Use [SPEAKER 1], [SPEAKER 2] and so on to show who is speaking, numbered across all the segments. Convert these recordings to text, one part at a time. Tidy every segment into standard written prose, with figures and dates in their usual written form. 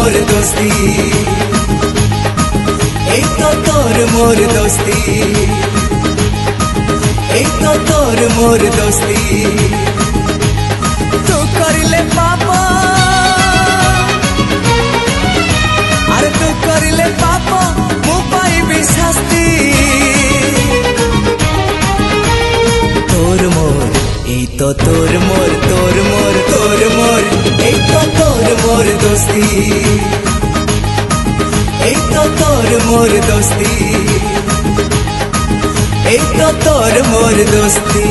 [SPEAKER 1] मोर दोस्ती, एक तो तोर मोर दोस्ती, एक तो तोर मोर दोस्ती। तू करिले पापा, अरे तू करिले पापा मु पाइबी शास्ति। तोर मोर ए तो तोर मोर, तोर मोर तोर मोर, एक तो तोर मोर दोस्ती, एक तो तोर मोर दोस्ती, एक तो तोर मोर दोस्ती।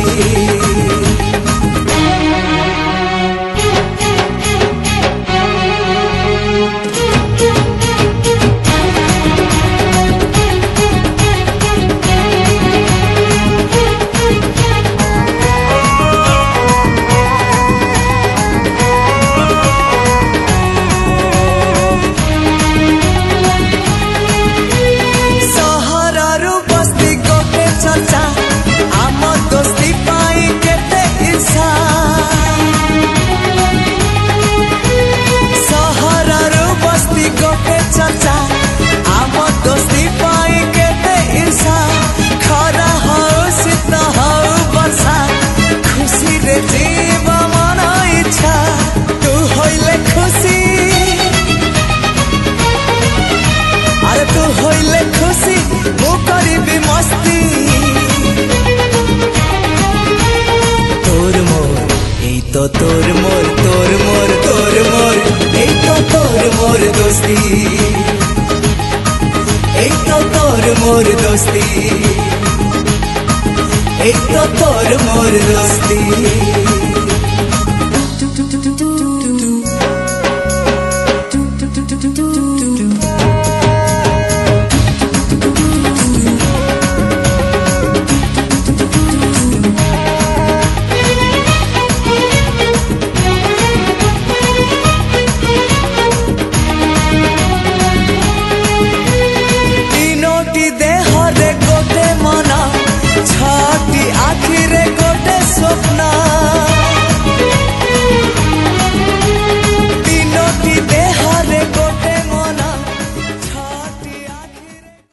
[SPEAKER 1] तो तोर मोर, तोर मोर, तोर मोर, एक तो तोर मोर दोस्ती, एक तो तोर मोर दोस्ती, एक तो तोर मोर दोस्ती।